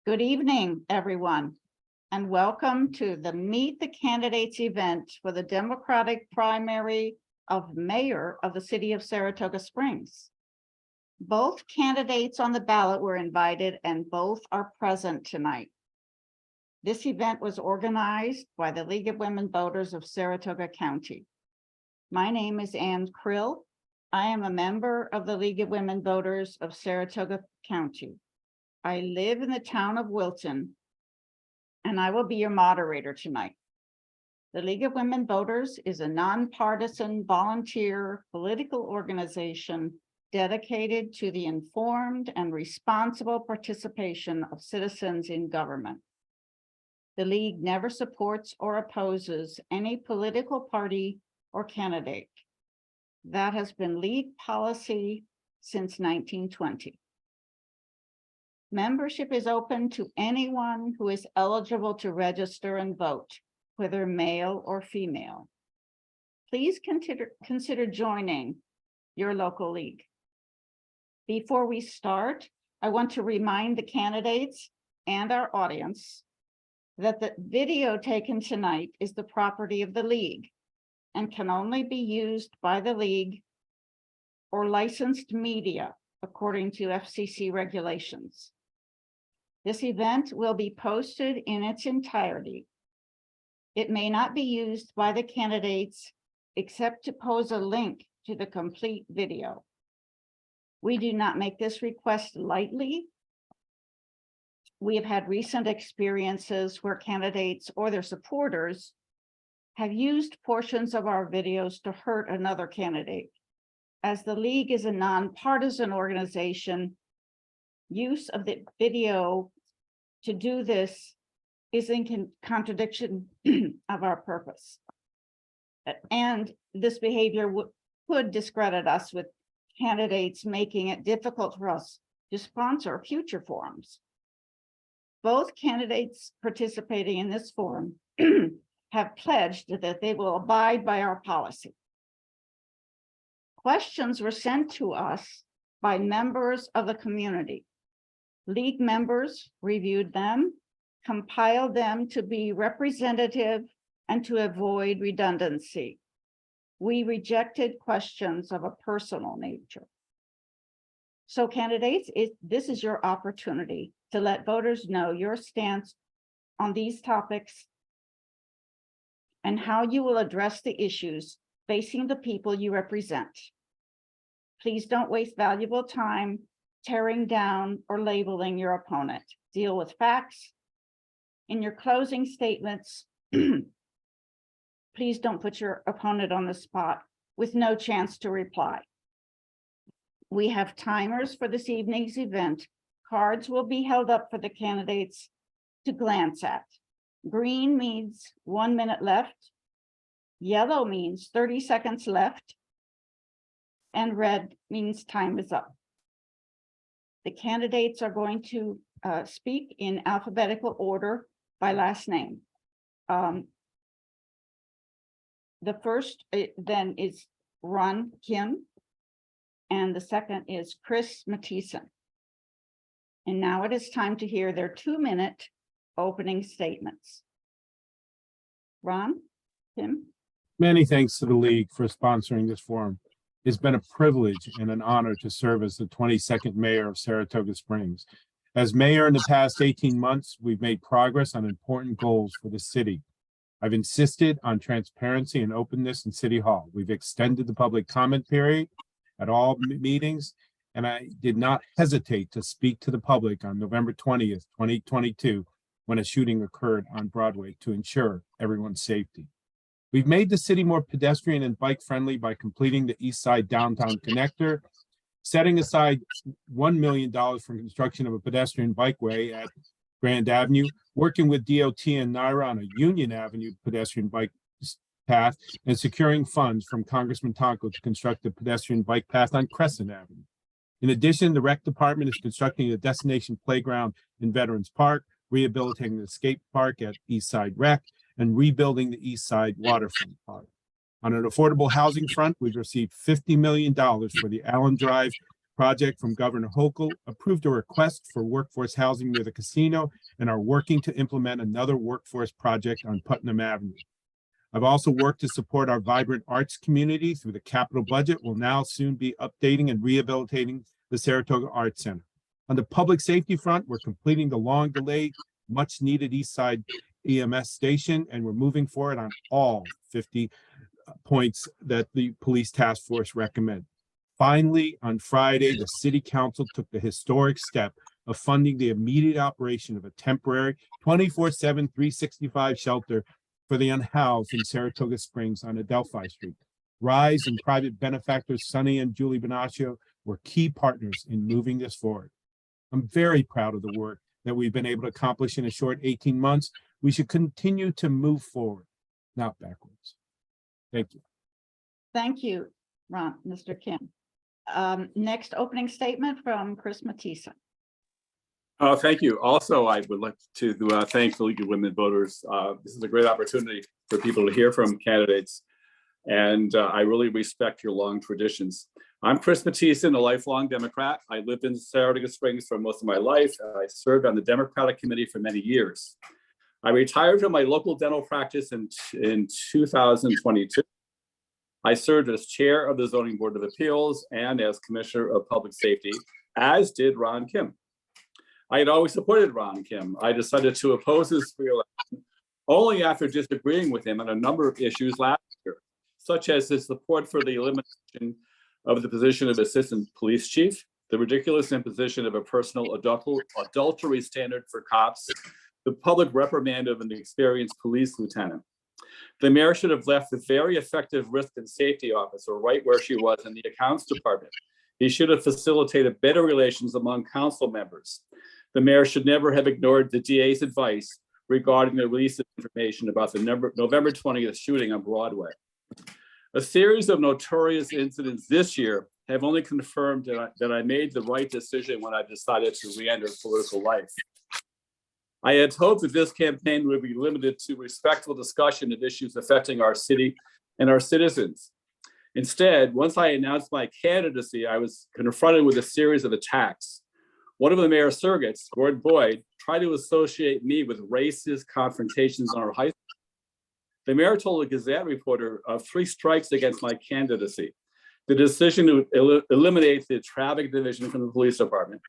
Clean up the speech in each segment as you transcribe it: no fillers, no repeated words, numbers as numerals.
Good evening, everyone, and welcome to the Meet the Candidates event for the Democratic primary of Mayor of the City of Saratoga Springs. Both candidates on the ballot were invited and both are present tonight. This event was organized by the League of Women Voters of Saratoga County. My name is Ann Krill. I am a member of the League of Women Voters of Saratoga County. I live in the town of Wilton, and I will be your moderator tonight. The League of Women Voters is a nonpartisan volunteer political organization dedicated to the informed and responsible participation of citizens in government. The League never supports or opposes any political party or candidate. That has been League policy since 1920. Membership is open to anyone who is eligible to register and vote, whether male or female. Please consider joining your local league. Before we start, I want to remind the candidates and our audience that the video taken tonight is the property of the league and can only be used by the league or licensed media according to FCC regulations. This event will be posted in its entirety. It may not be used by the candidates except to pose a link to the complete video. We do not make this request lightly. We have had recent experiences where candidates or their supporters have used portions of our videos to hurt another candidate. As the League is a nonpartisan organization, use of the video to do this is in contradiction of our purpose. And this behavior would discredit us with candidates, making it difficult for us to sponsor future forums. Both candidates participating in this forum have pledged that they will abide by our policy. Questions were sent to us by members of the community. League members reviewed them, compiled them to be representative and to avoid redundancy. We rejected questions of a personal nature. So candidates, this is your opportunity to let voters know your stance on these topics and how you will address the issues facing the people you represent. Please don't waste valuable time tearing down or labeling your opponent. Deal with facts. In your closing statements, please don't put your opponent on the spot with no chance to reply. We have timers for this evening's event. Cards will be held up for the candidates to glance at. Green means 1 minute left. Yellow means 30 seconds left. And red means time is up. The candidates are going to speak in alphabetical order by last name. The first then is Ron Kim, and the second is Chris Mathiesen. And now it is time to hear their 2-minute opening statements. Ron, Kim. Many thanks to the League for sponsoring this forum. It's been a privilege and an honor to serve as the 22nd mayor of Saratoga Springs. As mayor in the past 18 months, we've made progress on important goals for the city. I've insisted on transparency and openness in City Hall. We've extended the public comment period at all meetings, and I did not hesitate to speak to the public on November 20th, 2022, when a shooting occurred on Broadway to ensure everyone's safety. We've made the city more pedestrian and bike friendly by completing the East Side Downtown Connector, setting aside $1 million for construction of a pedestrian bikeway at Grand Avenue, working with DOT and NYRA on a Union Avenue pedestrian bike path, and securing funds from Congressman Tonko to construct a pedestrian bike path on Crescent Avenue. In addition, the Rec Department is constructing a destination playground in Veterans Park, rehabilitating the skate park at East Side Rec, and rebuilding the East Side Waterfront Park. On an affordable housing front, we've received $50 million for the Allen Drive project from Governor Hochul, approved a request for workforce housing near the casino, and are working to implement another workforce project on Putnam Avenue. I've also worked to support our vibrant arts community through the capital budget. We'll now soon be updating and rehabilitating the Saratoga Arts Center. On the public safety front, we're completing the long delayed, much needed East Side EMS station, and we're moving forward on all 50 points that the police task force recommend. Finally, on Friday, the city council took the historic step of funding the immediate operation of a temporary 24/7, 365 shelter for the unhoused in Saratoga Springs on Adelphi Street. RISE and private benefactors Sonny and Julie Bonaccio were key partners in moving this forward. I'm very proud of the work that we've been able to accomplish in a short 18 months. We should continue to move forward, not backwards. Thank you. Thank you, Ron, Mr. Kim. Next opening statement from Chris Mathiesen. Thank you. Also, I would like to thank the League of Women Voters. This is a great opportunity for people to hear from candidates, and I really respect your long traditions. I'm Chris Mathiesen, a lifelong Democrat. I lived in Saratoga Springs for most of my life. I served on the Democratic Committee for many years. I retired from my local dental practice in 2022. I served as chair of the Zoning Board of Appeals and as Commissioner of Public Safety, as did Ron Kim. I had always supported Ron Kim. I decided to oppose his re-election only after disagreeing with him on a number of issues last year, such as his support for the elimination of the position of assistant police chief, the ridiculous imposition of a personal adultery standard for cops, the public reprimand of an experienced police lieutenant. The mayor should have left the very effective risk and safety officer right where she was in the accounts department. He should have facilitated better relations among council members. The mayor should never have ignored the DA's advice regarding the release of information about the November 20th shooting on Broadway. A series of notorious incidents this year have only confirmed that I made the right decision when I decided to re-enter political life. I had hoped that this campaign would be limited to respectful discussion of issues affecting our city and our citizens. Instead, once I announced my candidacy, I was confronted with a series of attacks. One of the mayor's surrogates, Gordon Boyd, tried to associate me with racist confrontations on our high school. The mayor told a Gazette reporter of 3 strikes against my candidacy: the decision to eliminate the traffic division from the police department,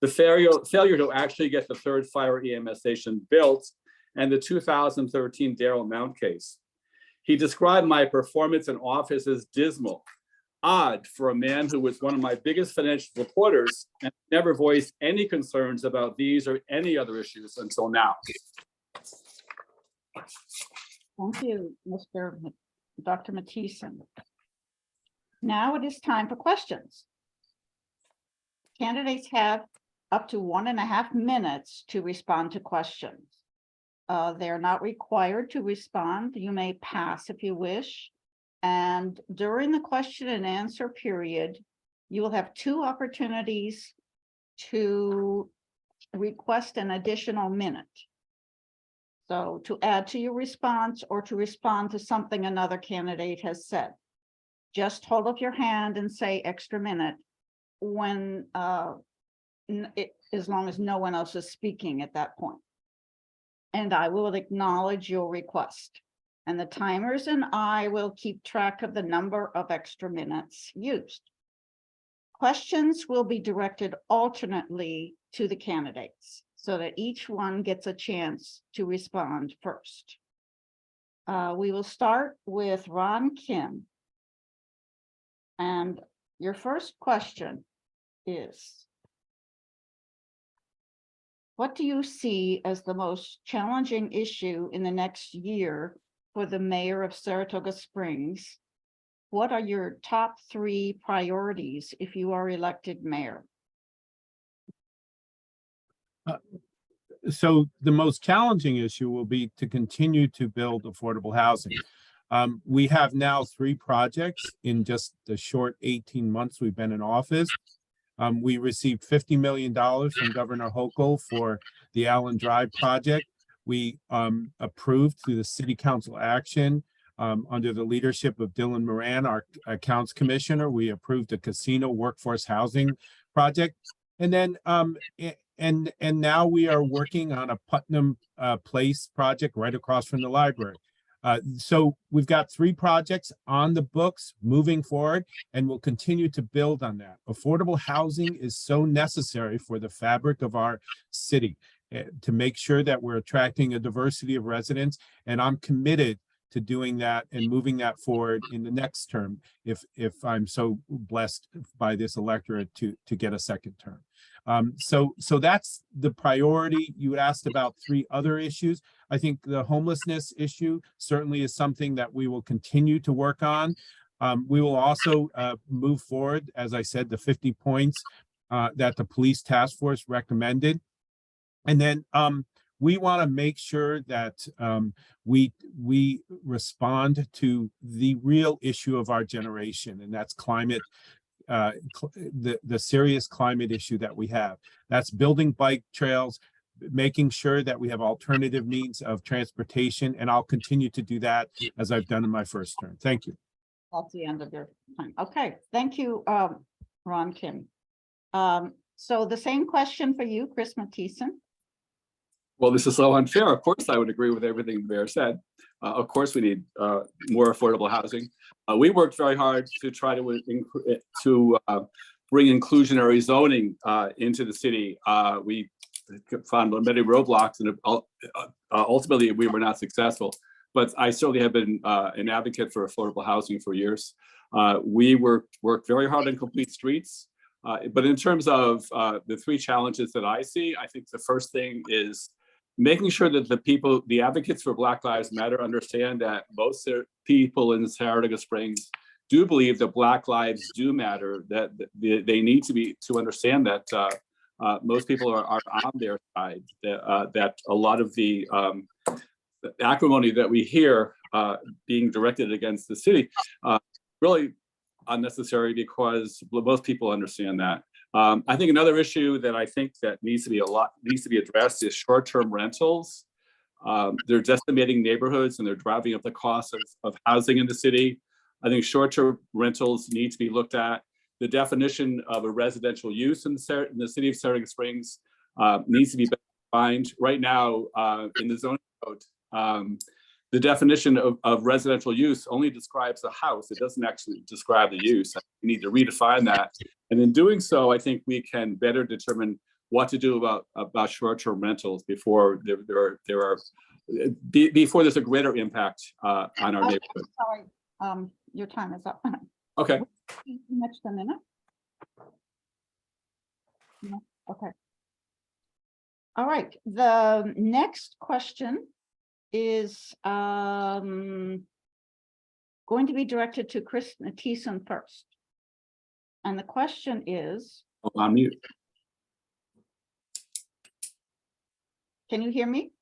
the failure to actually get the 3rd fire EMS station built, and the 2013 Darrell Mount case. He described my performance in office as dismal, odd for a man who was one of my biggest financial supporters and never voiced any concerns about these or any other issues until now. Thank you, Dr. Mathiesen. Now it is time for questions. Candidates have up to 1.5 minutes to respond to questions. They're not required to respond. You may pass if you wish. And during the question and answer period, you will have 2 opportunities to request an additional minute. So to add to your response or to respond to something another candidate has said. Just hold up your hand and say extra minute when as long as no one else is speaking at that point. And I will acknowledge your request. And the timers and I will keep track of the number of extra minutes used. Questions will be directed alternately to the candidates so that each one gets a chance to respond first. We will start with Ron Kim. And your first question is, what do you see as the most challenging issue in the next year for the mayor of Saratoga Springs? What are your top 3 priorities if you are elected mayor? So the most challenging issue will be to continue to build affordable housing. We have now 3 projects in just the short 18 months we've been in office. We received $50 million from Governor Hochul for the Allen Drive project. We approved through the City Council action under the leadership of Dylan Moran, our Accounts Commissioner. We approved a casino workforce housing project. And then, and now we are working on a Putnam Place project right across from the library. So we've got 3 projects on the books moving forward, and we'll continue to build on that. Affordable housing is so necessary for the fabric of our city to make sure that we're attracting a diversity of residents. And I'm committed to doing that and moving that forward in the next term, if I'm so blessed by this electorate to get a second term. So that's the priority. You asked about 3 other issues. I think the homelessness issue certainly is something that we will continue to work on. We will also move forward, as I said, the 50 points that the police task force recommended. And then we want to make sure that we respond to the real issue of our generation, and that's climate, the serious climate issue that we have. That's building bike trails, making sure that we have alternative means of transportation, and I'll continue to do that as I've done in my first term. Thank you. That's the end of your time. Okay, thank you, Ron Kim. So the same question for you, Chris Mathiesen. Well, this is so unfair. Of course, I would agree with everything the mayor said. Of course, we need more affordable housing. We worked very hard to try to bring inclusionary zoning into the city. We found many roadblocks, and ultimately we were not successful. But I certainly have been an advocate for affordable housing for years. We worked very hard on complete streets. But in terms of the 3 challenges that I see, I think the first thing is making sure that the advocates for Black Lives Matter understand that most people in Saratoga Springs do believe that Black lives do matter, that they need to understand that most people are on their side, that a lot of the acrimony that we hear being directed against the city really unnecessary, because most people understand that. I think another issue that I think that needs to be addressed is short-term rentals. They're decimating neighborhoods and they're driving up the cost of housing in the city. I think short-term rentals need to be looked at. The definition of a residential use in the city of Saratoga Springs needs to be defined. Right now, in the zoning code, the definition of residential use only describes the house. It doesn't actually describe the use. We need to redefine that. And in doing so, I think we can better determine what to do about short-term rentals before before there's a greater impact on our neighborhood. Sorry, your time is up. Okay. Next a minute. No, okay. All right, the next question is going to be directed to Chris Mathiesen first. And the question is, On mute. can you hear me?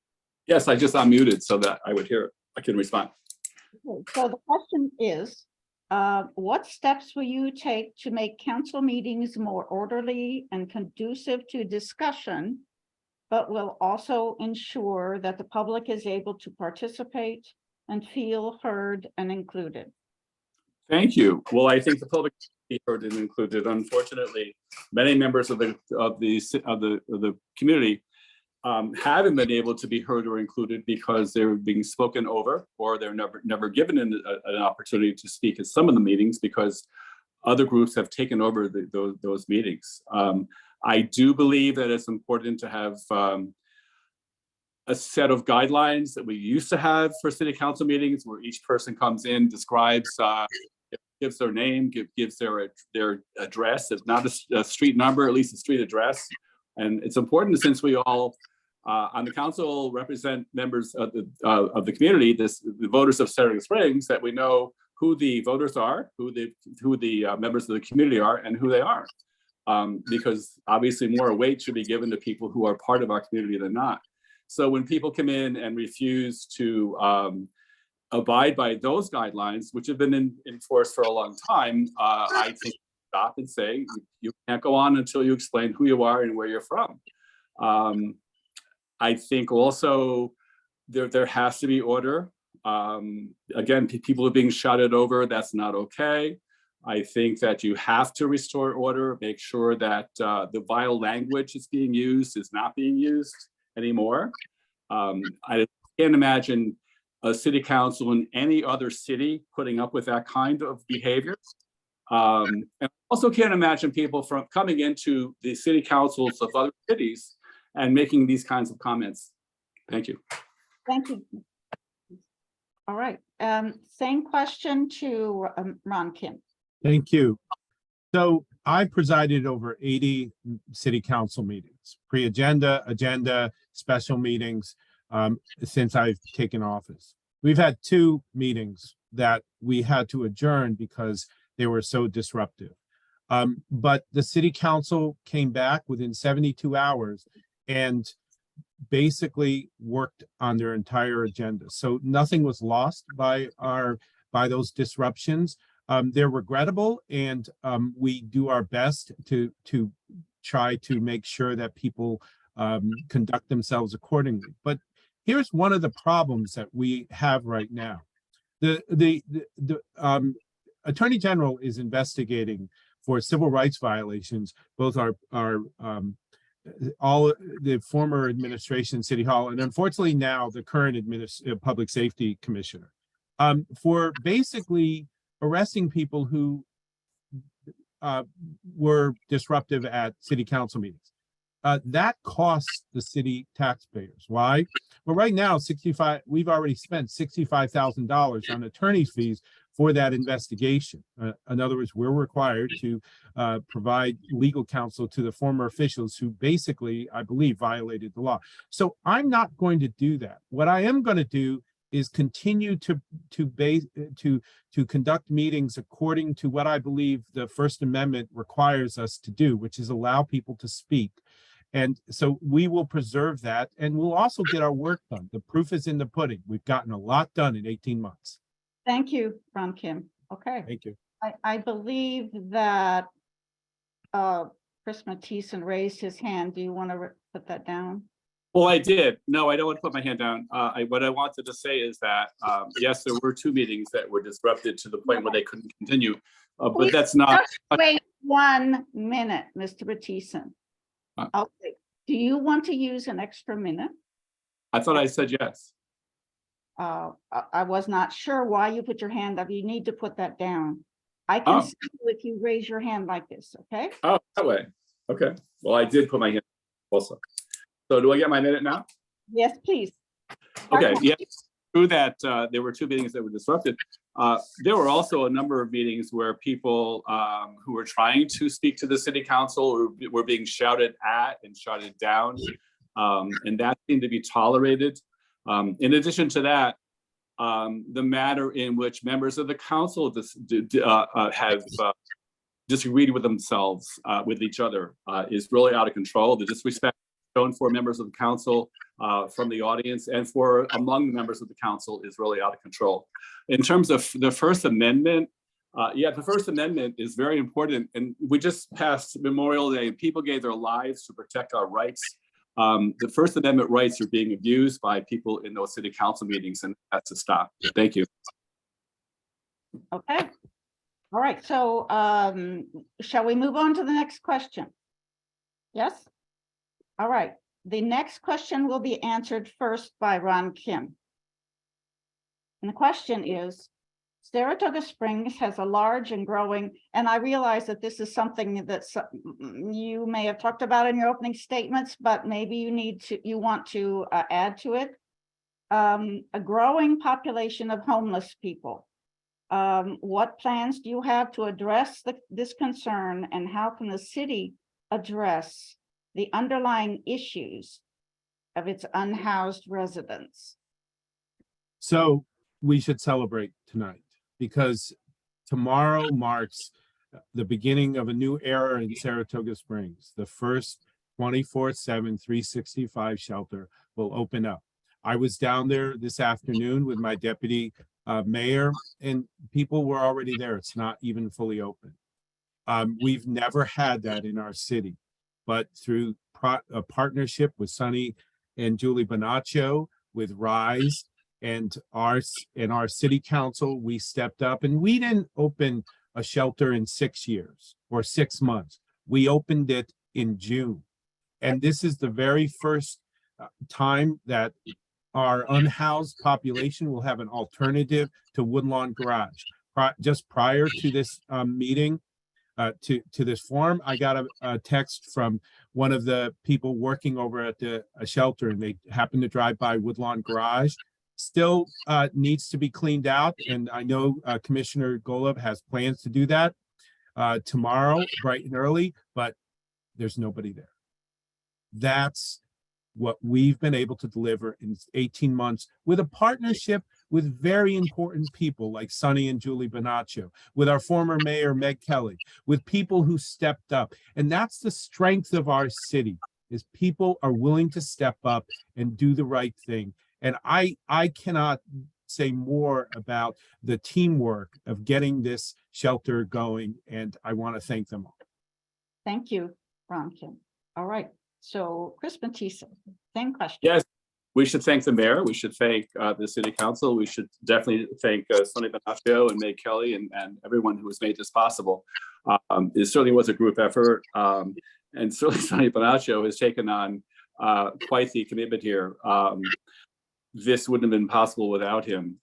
Yes, I just unmuted so that I would hear it. I can respond. Okay, so the question is, what steps will you take to make council meetings more orderly and conducive to discussion, but will also ensure that the public is able to participate and feel heard and included? Thank you. Well, I think the public be heard and included. Unfortunately, many members of the community haven't been able to be heard or included because they're being spoken over, or they're never given an opportunity to speak at some of the meetings because other groups have taken over those meetings. I do believe that it's important to have a set of guidelines that we used to have for city council meetings, where each person comes in, describes, gives their name, gives their address, if not a street number, at least a street address. And it's important, since we all on the council represent members of the community, the voters of Saratoga Springs, that we know who the voters are, who the members of the community are, and who they are. Because obviously more weight should be given to people who are part of our community than not. So when people come in and refuse to abide by those guidelines, which have been in force for a long time, I think stop and say, you can't go on until you explain who you are and where you're from. I think also there has to be order. Again, people are being shouted over. That's not okay. I think that you have to restore order, make sure that the vile language that's being used is not being used anymore. I can't imagine a city council in any other city putting up with that kind of behavior. And I also can't imagine people from coming into the city councils of other cities and making these kinds of comments. Thank you. Thank you. All right, same question to Ron Kim. Thank you. So I presided over 80 city council meetings, pre-agenda, agenda, special meetings, since I've taken office. We've had 2 meetings that we had to adjourn because they were so disruptive. But the city council came back within 72 hours and basically worked on their entire agenda. So nothing was lost by those disruptions. They're regrettable, and we do our best to try to make sure that people conduct themselves accordingly. But here's one of the problems that we have right now. The Attorney General is investigating for civil rights violations, both all the former administration, City Hall, and unfortunately now the current Public Safety Commissioner, for basically arresting people who were disruptive at city council meetings. That costs the city taxpayers. Why? Well, right now, we've already spent $65,000 on attorney's fees for that investigation. In other words, we're required to provide legal counsel to the former officials who basically, I believe, violated the law. So I'm not going to do that. What I am going to do is continue to conduct meetings according to what I believe the First Amendment requires us to do, which is allow people to speak. And so we will preserve that, and we'll also get our work done. The proof is in the pudding. We've gotten a lot done in 18 months. Thank you, Ron Kim. Okay. Thank you. I believe that Chris Mathiesen raised his hand. Do you want to put that down? Well, I did. No, I don't want to put my hand down. What I wanted to say is that, yes, there were 2 meetings that were disrupted to the point where they couldn't continue, but that's not. Just wait 1 minute, Mr. Mathiesen. Okay. Do you want to use an extra minute? I thought I said yes. I was not sure why you put your hand up. You need to put that down. I can see you if you raise your hand like this, okay? Oh, that way. Okay. Well, I did put my hand also. So do I get my minute now? Yes, please. Okay, yes, true that there were 2 meetings that were disrupted. There were also a number of meetings where people who were trying to speak to the city council were being shouted at and shouted down, and that seemed to be tolerated. In addition to that, the manner in which members of the council have disagreed with themselves, with each other, is really out of control. The disrespect shown for members of the council from the audience and for among the members of the council is really out of control. In terms of the First Amendment, yeah, the First Amendment is very important. And we just passed Memorial Day and people gave their lives to protect our rights. The First Amendment rights are being abused by people in those city council meetings, and that's to stop. Thank you. Okay. All right. So shall we move on to the next question? Yes? All right. The next question will be answered first by Ron Kim. And the question is, Saratoga Springs has a large and growing, and I realize that this is something that you may have talked about in your opening statements, but maybe you want to add to it. A growing population of homeless people. What plans do you have to address this concern, and how can the city address the underlying issues of its unhoused residents? So we should celebrate tonight, because tomorrow marks the beginning of a new era in Saratoga Springs. The first 24/7, 365 shelter will open up. I was down there this afternoon with my deputy mayor, and people were already there. It's not even fully open. We've never had that in our city, but through a partnership with Sonny and Julie Bonaccio, with RISE and our city council, we stepped up, and we didn't open a shelter in 6 years or 6 months. We opened it in June. And this is the very first time that our unhoused population will have an alternative to Woodlawn Garage. Just prior to this meeting, to this forum, I got a text from one of the people working over at the shelter, and they happened to drive by Woodlawn Garage. Still needs to be cleaned out, and I know Commissioner Golub has plans to do that tomorrow, bright and early, but there's nobody there. That's what we've been able to deliver in 18 months with a partnership with very important people like Sonny and Julie Bonaccio, with our former mayor, Meg Kelly, with people who stepped up. And that's the strength of our city, is people are willing to step up and do the right thing. And I cannot say more about the teamwork of getting this shelter going. And I want to thank them all. Thank you, Ronkin. All right. So Chris Mathiesen, same question. Yes, we should thank the mayor. We should thank the city council. We should definitely thank Sonny Bonaccio and Meg Kelly and everyone who has made this possible. It certainly was a group effort. And certainly Sonny Bonaccio has taken on quite the commitment here. This wouldn't have been possible without him.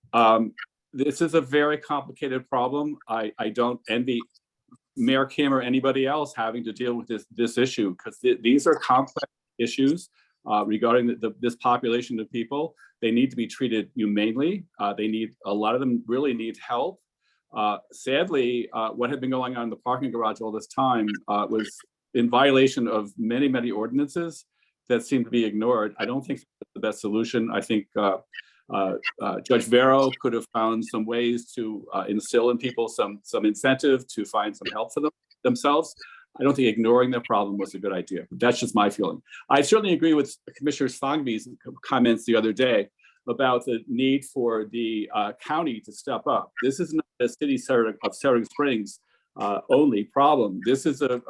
This is a very complicated problem. I don't envy Mayor Kim or anybody else having to deal with this issue, because these are complex issues regarding this population of people. They need to be treated humanely. A lot of them really need help. Sadly, what had been going on in the parking garage all this time was in violation of many, many ordinances that seem to be ignored. I don't think that's the best solution. I think Judge Vero could have found some ways to instill in people some incentive to find some help for themselves. I don't think ignoring the problem was a good idea. That's just my feeling. I certainly agree with Commissioner Sfangby's comments the other day about the need for the county to step up. This is not a city of Saratoga Springs only problem. This is a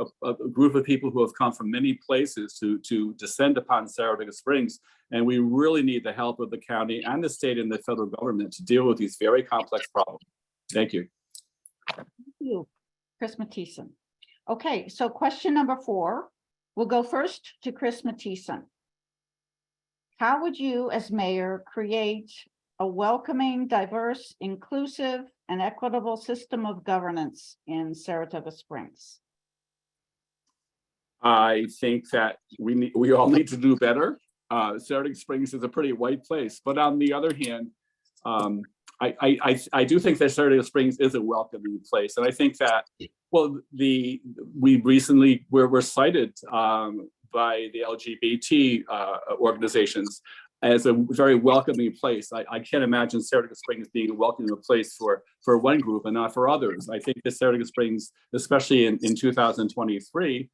group of people who have come from many places to descend upon Saratoga Springs, and we really need the help of the county and the state and the federal government to deal with these very complex problems. Thank you. Thank you, Chris Mathiesen. Okay, so question number 4. We'll go first to Chris Mathiesen. How would you, as mayor, create a welcoming, diverse, inclusive, and equitable system of governance in Saratoga Springs? I think that we all need to do better. Saratoga Springs is a pretty white place, but on the other hand, I do think that Saratoga Springs is a welcoming place, and I think that we recently were cited by the LGBT organizations as a very welcoming place. I can't imagine Saratoga Springs being a welcoming place for one group and not for others. I think that Saratoga Springs, especially in 2023,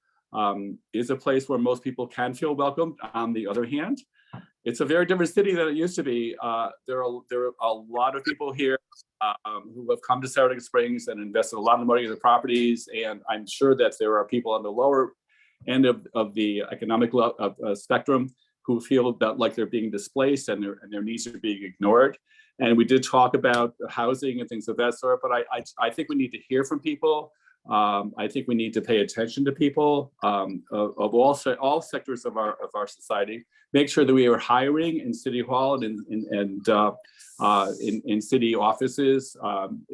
is a place where most people can feel welcomed. On the other hand, it's a very different city than it used to be. There are a lot of people here who have come to Saratoga Springs and invested a lot of money in the properties, and I'm sure that there are people on the lower end of the economic spectrum who feel like they're being displaced and their needs are being ignored. And we did talk about housing and things of that sort, but I think we need to hear from people. I think we need to pay attention to people of all sectors of our society. Make sure that we are hiring in City Hall and in city offices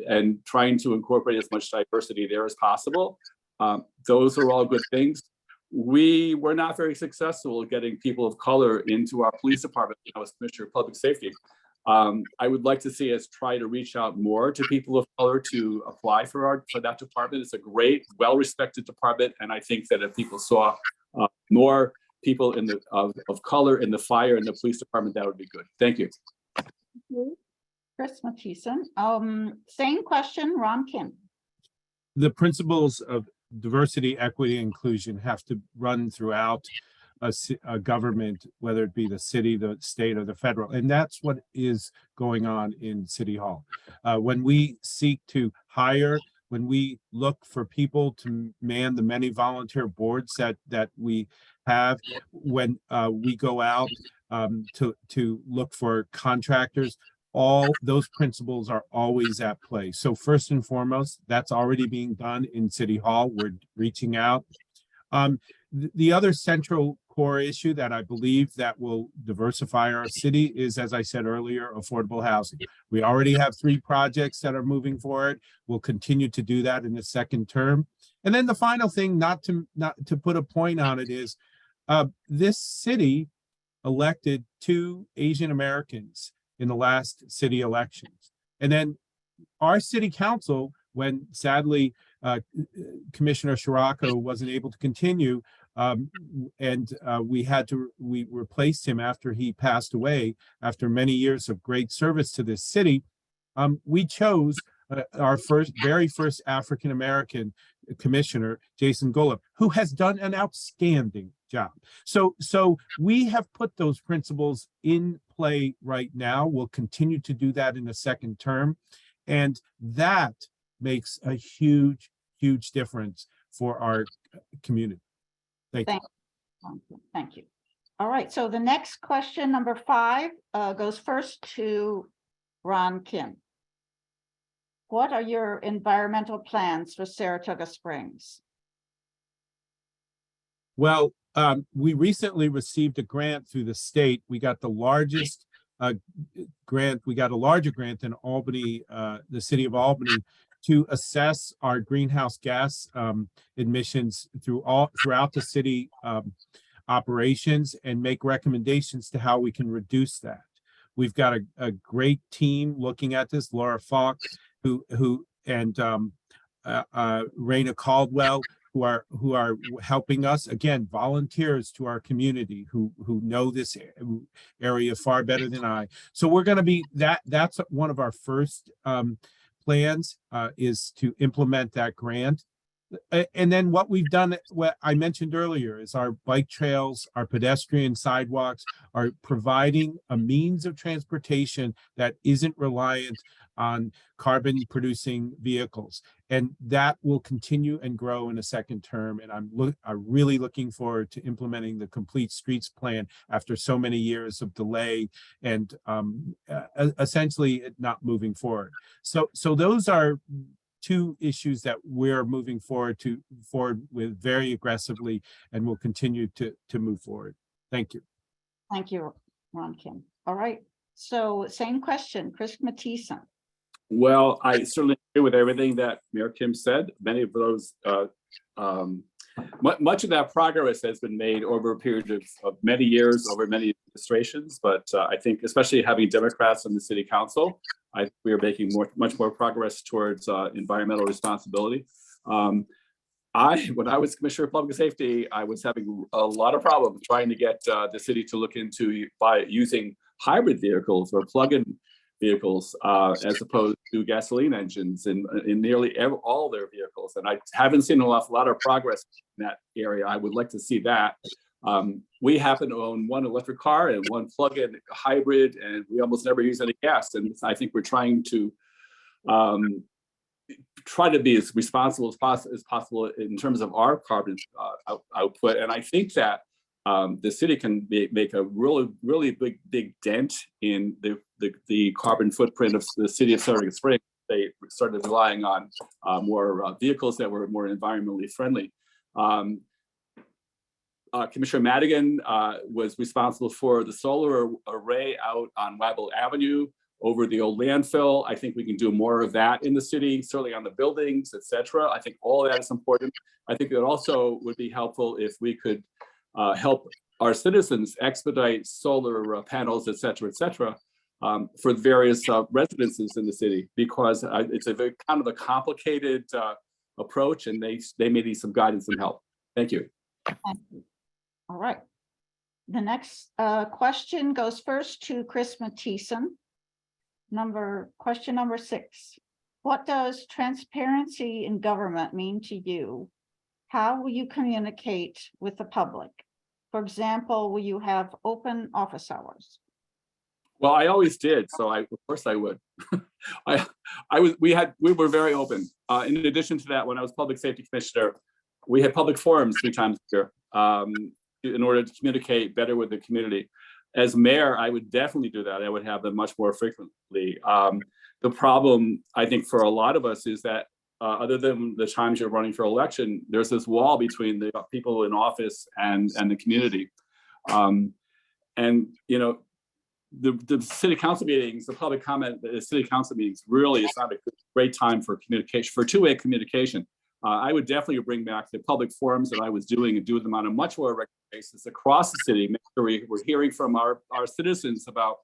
and trying to incorporate as much diversity there as possible. Those are all good things. We were not very successful at getting people of color into our police department when I was Commissioner of Public Safety. I would like to see us try to reach out more to people of color to apply for that department. It's a great, well-respected department, and I think that if people saw more people of color in the fire and the police department, that would be good. Thank you. Thank you, Chris Mathiesen. Same question, Ron Kim. The principles of diversity, equity, and inclusion have to run throughout a government, whether it be the city, the state, or the federal. And that's what is going on in City Hall. When we seek to hire, when we look for people to man the many volunteer boards that we have, when we go out to look for contractors, all those principles are always at play. So first and foremost, that's already being done in City Hall. We're reaching out. The other central core issue that I believe that will diversify our city is, as I said earlier, affordable housing. We already have 3 projects that are moving forward. We'll continue to do that in the second term. And then the final thing, not to put a point on it, is this city elected 2 Asian Americans in the last city elections. And then our city council, when sadly Commissioner Scirocco wasn't able to continue, we replaced him after he passed away, after many years of great service to this city. We chose our very first African-American commissioner, Jason Golub, who has done an outstanding job. So we have put those principles in play right now. We'll continue to do that in the second term. And that makes a huge, huge difference for our community. Thank you. Thank you. All right, so the next question, number 5, goes first to Ron Kim. What are your environmental plans for Saratoga Springs? Well, we recently received a grant through the state. We got the largest grant. We got a larger grant than Albany, the city of Albany, to assess our greenhouse gas emissions throughout the city operations and make recommendations to how we can reduce that. We've got a great team looking at this, Laura Falk, and Raina Caldwell, who are helping us, again, volunteers to our community who know this area far better than I. So we're going to be that's one of our first plans, is to implement that grant. And then what we've done, what I mentioned earlier, is our bike trails, our pedestrian sidewalks are providing a means of transportation that isn't reliant on carbon producing vehicles. And that will continue and grow in a second term. And I'm really looking forward to implementing the Complete Streets Plan after so many years of delay and essentially not moving forward. So those are 2 issues that we're moving forward with very aggressively, and will continue to move forward. Thank you. Thank you, Ron Kim. All right, so same question, Chris Mathiesen. Well, I certainly agree with everything that Mayor Kim said. Many of those, much of that progress has been made over a period of many years, over many administrations. But I think, especially having Democrats on the city council, I think we are making much more progress towards environmental responsibility. When I was Commissioner of Public Safety, I was having a lot of problems trying to get the city to look into using hybrid vehicles or plug-in vehicles as opposed to gasoline engines in nearly all their vehicles. And I haven't seen a lot of progress in that area. I would like to see that. We happen to own 1 electric car and 1 plug-in hybrid, and we almost never use any gas. And I think we're trying to be as responsible as possible in terms of our carbon output. And I think that the city can make a really big dent in the carbon footprint of the city of Saratoga Springs. They started relying on more vehicles that were more environmentally friendly. Commissioner Madigan was responsible for the solar array out on Wabble Avenue over the old landfill. I think we can do more of that in the city, certainly on the buildings, etc. I think all of that is important. I think it also would be helpful if we could help our citizens expedite solar panels, etc., for various residences in the city, because it's a very kind of a complicated approach, and they may need some guidance and help. Thank you. Thank you. All right. The next question goes first to Chris Mathiesen. Question number 6. What does transparency in government mean to you? How will you communicate with the public? For example, will you have open office hours? Well, I always did, so of course I would. We were very open. In addition to that, when I was public safety commissioner, we had public forums 3 times a year in order to communicate better with the community. As mayor, I would definitely do that. I would have them much more frequently. The problem, I think, for a lot of us is that other than the times you're running for election, there's this wall between the people in office and the community. And you know, the city council meetings, the public comment, the city council meetings really is not a great time for communication, for two-way communication. I would definitely bring back the public forums that I was doing and do them on a much more regular basis across the city. Make sure we're hearing from our citizens about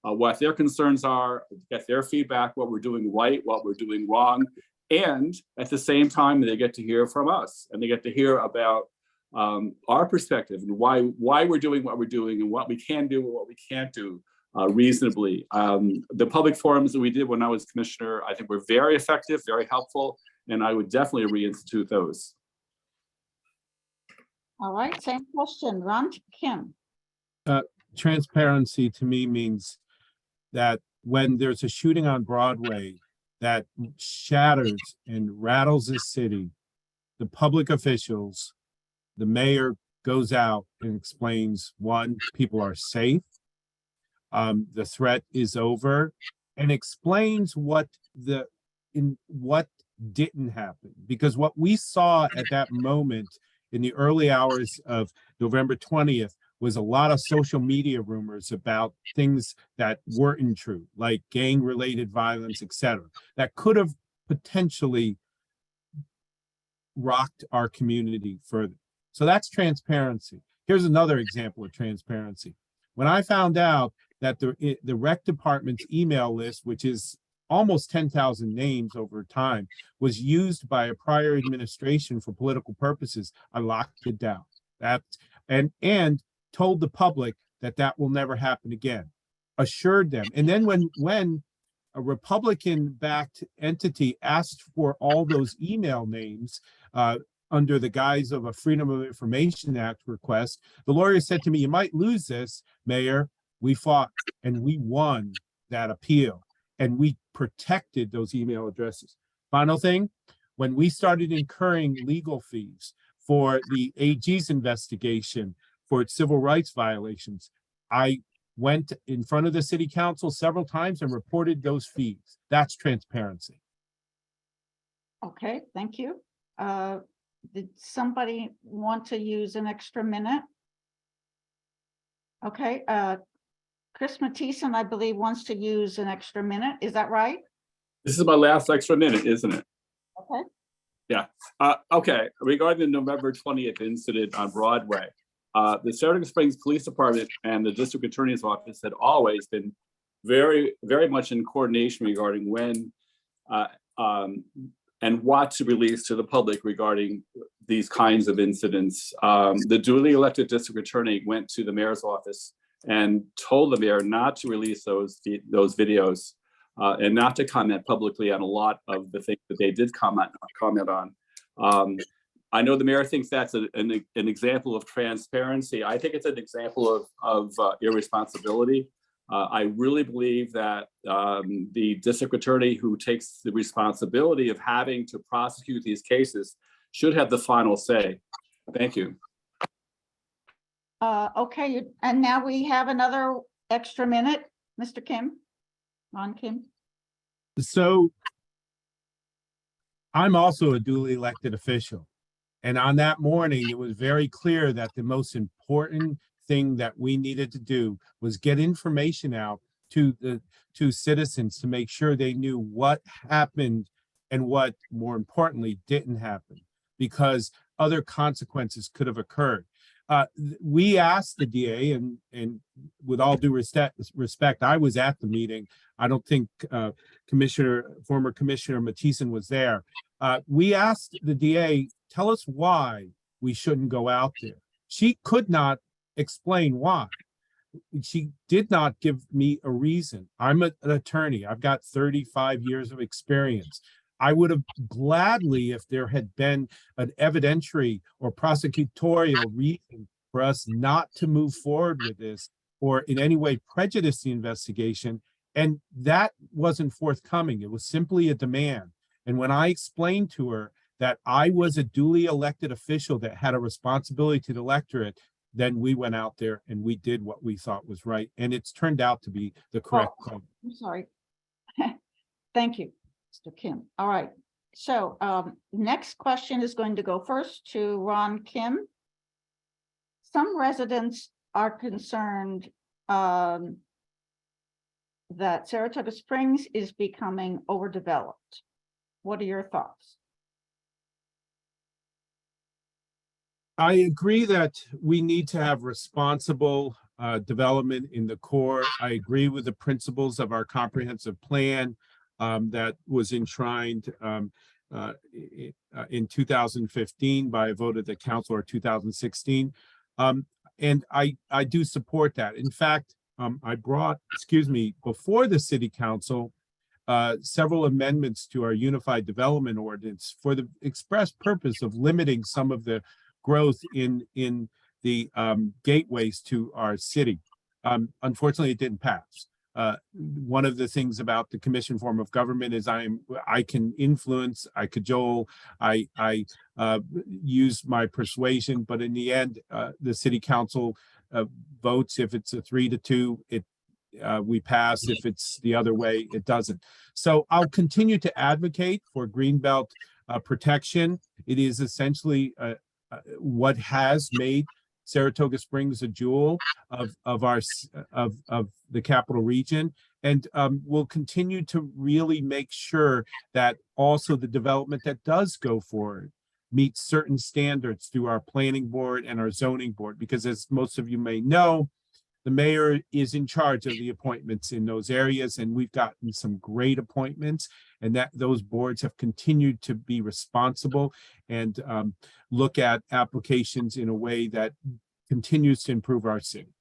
what their concerns are, get their feedback, what we're doing right, what we're doing wrong. And at the same time, they get to hear from us, and they get to hear about our perspective and why we're doing what we're doing and what we can do and what we can't do reasonably. The public forums that we did when I was commissioner, I think were very effective, very helpful, and I would definitely reinstitute those. All right, same question. Ron, Kim. Transparency to me means that when there's a shooting on Broadway that shatters and rattles the city, the public officials, the mayor goes out and explains, one, people are safe, the threat is over, and explains what didn't happen. Because what we saw at that moment in the early hours of November 20th was a lot of social media rumors about things that weren't true, like gang-related violence, etc., that could have potentially rocked our community further. So that's transparency. Here's another example of transparency. When I found out that the rec department's email list, which is almost 10,000 names over time, was used by a prior administration for political purposes, I locked it down. And told the public that will never happen again. Assured them. And then when a Republican-backed entity asked for all those email names under the guise of a Freedom of Information Act request, the lawyer said to me, "You might lose this, Mayor." We fought and we won that appeal, and we protected those email addresses. Final thing, when we started incurring legal fees for the AG's investigation for its civil rights violations, I went in front of the city council several times and reported those fees. That's transparency. Okay, thank you. Did somebody want to use an extra minute? Okay, Chris Mathiesen, I believe, wants to use an extra minute. Is that right? This is my last extra minute, isn't it? Okay. Yeah. Okay. Regarding the November 20th incident on Broadway, the Saratoga Springs Police Department and the District Attorney's Office had always been very, very much in coordination regarding when and what to release to the public regarding these kinds of incidents. The duly elected district attorney went to the mayor's office and told the mayor not to release those videos and not to comment publicly on a lot of the things that they did comment on. I know the mayor thinks that's an example of transparency. I think it's an example of irresponsibility. I really believe that the district attorney who takes the responsibility of having to prosecute these cases should have the final say. Thank you. Okay, and now we have another extra minute, Mr. Kim. Ron Kim. So I'm also a duly elected official. And on that morning, it was very clear that the most important thing that we needed to do was get information out to citizens to make sure they knew what happened and what, more importantly, didn't happen, because other consequences could have occurred. We asked the DA, and with all due respect, I was at the meeting. I don't think former Commissioner Mathiesen was there. We asked the DA, tell us why we shouldn't go out there. She could not explain why. She did not give me a reason. I'm an attorney. I've got 35 years of experience. I would have gladly, if there had been an evidentiary or prosecutorial reason for us not to move forward with this or in any way prejudice the investigation, and that wasn't forthcoming. It was simply a demand. And when I explained to her that I was a duly elected official that had a responsibility to the electorate, then we went out there and we did what we thought was right. And it's turned out to be the correct call. I'm sorry. Thank you, Mr. Kim. All right. So next question is going to go first to Ron Kim. Some residents are concerned that Saratoga Springs is becoming overdeveloped. What are your thoughts? I agree that we need to have responsible development in the core. I agree with the principles of our comprehensive plan that was enshrined in 2015 by a vote of the council, or 2016. And I do support that. In fact, I brought, before the city council, several amendments to our unified development ordinance for the express purpose of limiting some of the growth in the gateways to our city. Unfortunately, it didn't pass. One of the things about the commission form of government is I can influence, I cajole, I use my persuasion, but in the end, the city council votes. If it's a 3-2, we pass. If it's the other way, it doesn't. So I'll continue to advocate for greenbelt protection. It is essentially what has made Saratoga Springs a jewel of the capital region, and we'll continue to really make sure that also the development that does go forward meets certain standards through our planning board and our zoning board, because as most of you may know, the mayor is in charge of the appointments in those areas, and we've gotten some great appointments, and that those boards have continued to be responsible and look at applications in a way that continues to improve our city.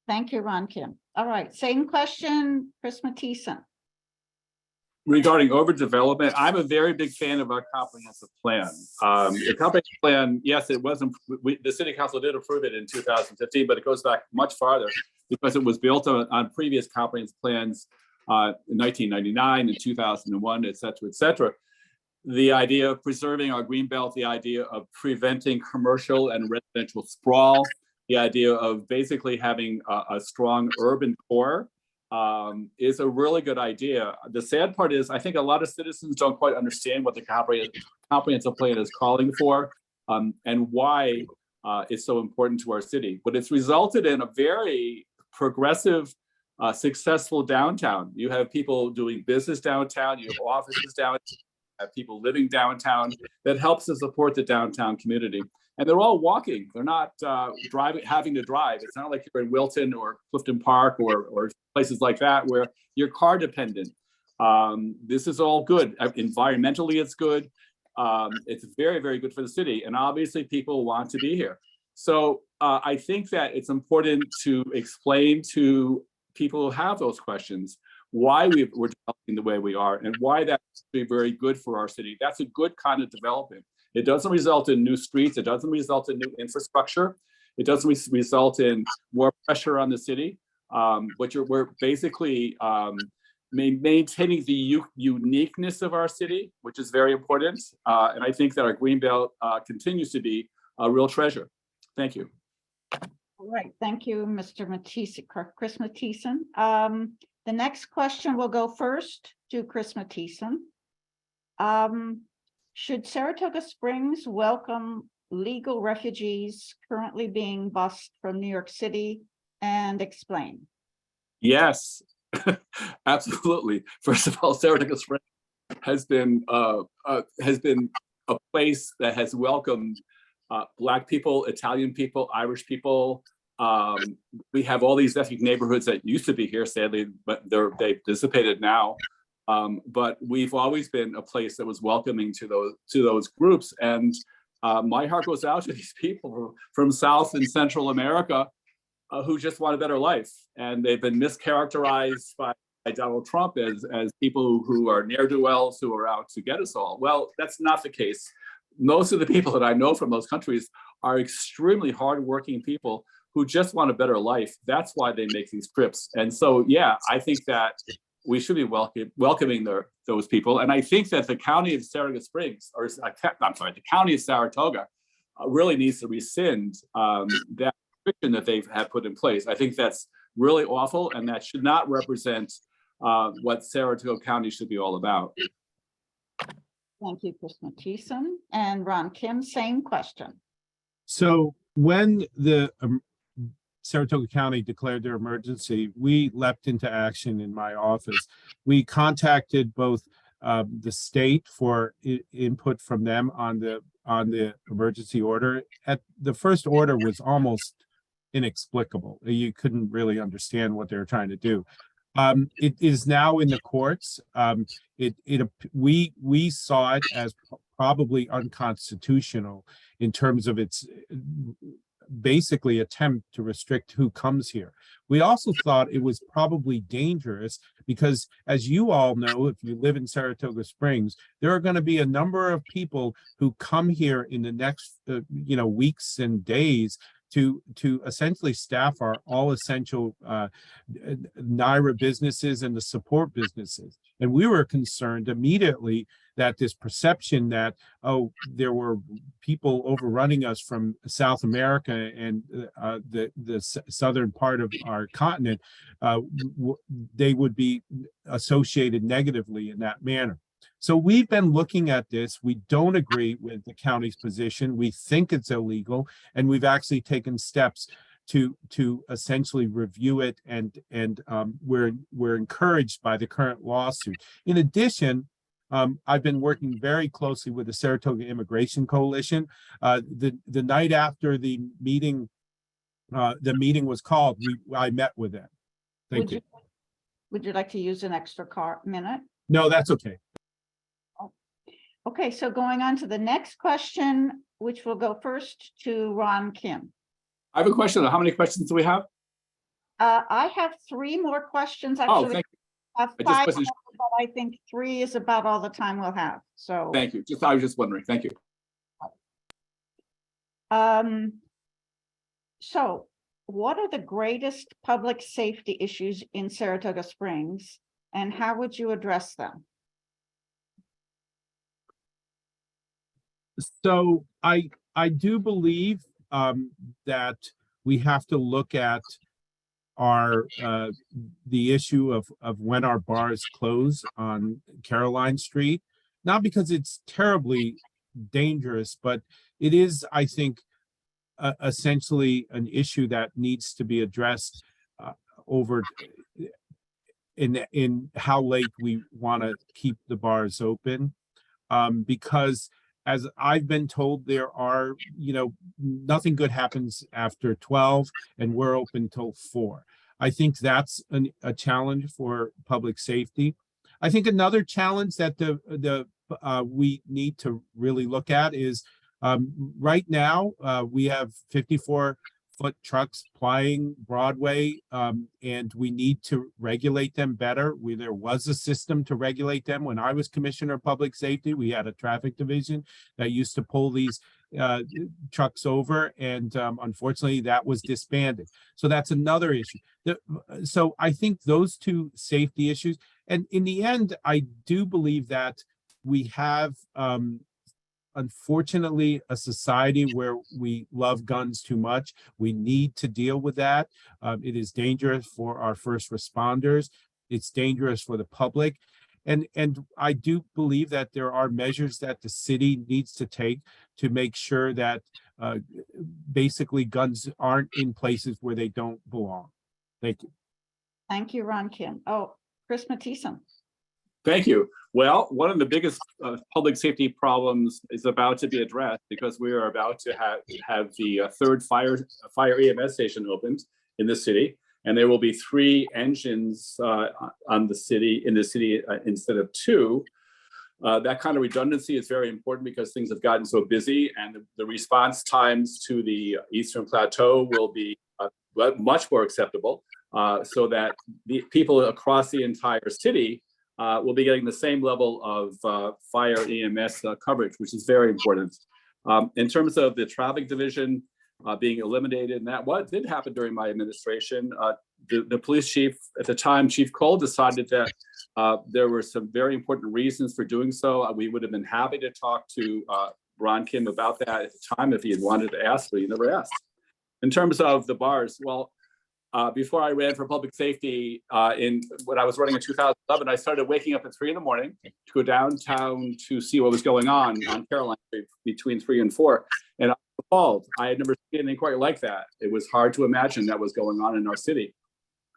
Thank you, Ron Kim. All right, same question, Chris Mathiesen. Regarding overdevelopment, I'm a very big fan of our comprehensive plan. The comprehensive plan, yes, it wasn't, the city council did approve it in 2015, but it goes back much farther because it was built on previous comprehensive plans in 1999 and 2001, et cetera, et cetera. The idea of preserving our greenbelt, the idea of preventing commercial and residential sprawl, the idea of basically having a strong urban core is a really good idea. The sad part is I think a lot of citizens don't quite understand what the comprehensive plan is calling for and why it's so important to our city. But it's resulted in a very progressive, successful downtown. You have people doing business downtown, you have offices downtown, have people living downtown. That helps to support the downtown community. And they're all walking. They're not having to drive. It's not like you're in Wilton or Clifton Park or places like that where you're car dependent. This is all good. Environmentally, it's good. It's very, very good for the city. And obviously people want to be here. So I think that it's important to explain to people who have those questions why we're developing the way we are and why that's very good for our city. That's a good kind of development. It doesn't result in new streets. It doesn't result in new infrastructure. It doesn't result in more pressure on the city. But we're basically maintaining the uniqueness of our city, which is very important. And I think that our greenbelt continues to be a real treasure. Thank you. All right, thank you, Mr. Mathiesen, Chris Mathiesen. The next question will go first to Chris Mathiesen. Should Saratoga Springs welcome legal refugees currently being bused from New York City, and explain? Yes, absolutely. First of all, Saratoga Springs has been a place that has welcomed Black people, Italian people, Irish people. We have all these ethnic neighborhoods that used to be here, sadly, but they've dissipated now. But we've always been a place that was welcoming to those groups. And my heart goes out to these people from South and Central America who just want a better life. And they've been mischaracterized by Donald Trump as people who are ne'er-do-wells who are out to get us all. Well, that's not the case. Most of the people that I know from those countries are extremely hardworking people who just want a better life. That's why they make these trips. And so, yeah, I think that we should be welcoming those people. And I think that the county of Saratoga Springs, the county of Saratoga really needs to rescind that restriction that they've had put in place. I think that's really awful, and that should not represent what Saratoga County should be all about. Thank you, Chris Mathiesen. And Ron Kim, same question. So when the Saratoga County declared their emergency, we leapt into action in my office. We contacted both the state for input from them on the emergency order. At the first order was almost inexplicable. You couldn't really understand what they were trying to do. It is now in the courts. We saw it as probably unconstitutional in terms of its basically attempt to restrict who comes here. We also thought it was probably dangerous because, as you all know, if you live in Saratoga Springs, there are going to be a number of people who come here in the next weeks and days to essentially staff our all essential NYRA businesses and the support businesses. And we were concerned immediately that this perception that, oh, there were people overrunning us from South America and the southern part of our continent, they would be associated negatively in that manner. So we've been looking at this. We don't agree with the county's position. We think it's illegal, and we've actually taken steps to essentially review it, and we're encouraged by the current lawsuit. In addition, I've been working very closely with the Saratoga Immigration Coalition. The night after the meeting was called, I met with them. Thank you. Would you like to use an extra minute? No, that's okay. Okay, so going on to the next question, which will go first to Ron Kim. I have a question. How many questions do we have? I have 3 more questions. Oh, Actually, thank I have I 5 just wasn't more, but I think 3 is about all the time we'll have. So Thank you. I was just wondering. Thank you. So what are the greatest public safety issues in Saratoga Springs, and how would you address them? So I do believe that we have to look at our the issue of when our bars close on Caroline Street, not because it's terribly dangerous, but it is, I think, essentially an issue that needs to be addressed over in how late we want to keep the bars open, because as I've been told, there are, nothing good happens after 12, and we're open till 4. I think that's a challenge for public safety. I think another challenge that we need to really look at is right now we have 54-foot trucks plying Broadway, and we need to regulate them better. There was a system to regulate them. When I was Commissioner of Public Safety, we had a traffic division that used to pull these trucks over, and unfortunately that was disbanded. So that's another issue. So I think those 2 safety issues, and in the end, I do believe that we have unfortunately a society where we love guns too much. We need to deal with that. It is dangerous for our first responders. It's dangerous for the public. And I do believe that there are measures that the city needs to take to make sure that basically guns aren't in places where they don't belong. Thank you. Thank you, Ron Kim. Oh, Chris Mathiesen. Thank you. Well, one of the biggest public safety problems is about to be addressed because we are about to have the 3rd fire EMS station opened in the city, and there will be 3 engines in the city instead of 2. That kind of redundancy is very important because things have gotten so busy, and the response times to the Eastern Plateau will be much more acceptable, so that the people across the entire city will be getting the same level of fire EMS coverage, which is very important. In terms of the traffic division being eliminated, and that did happen during my administration, the police chief at the time, Chief Cole, decided that there were some very important reasons for doing so. We would have been happy to talk to Ron Kim about that at the time if he had wanted to ask, but he never asked. In terms of the bars, well, before I ran for public safety, when I was running in 2011, I started waking up at 3 a.m. to go downtown to see what was going on Caroline Street between 3 and 4. And I was appalled. I had never seen anything quite like that. It was hard to imagine that was going on in our city.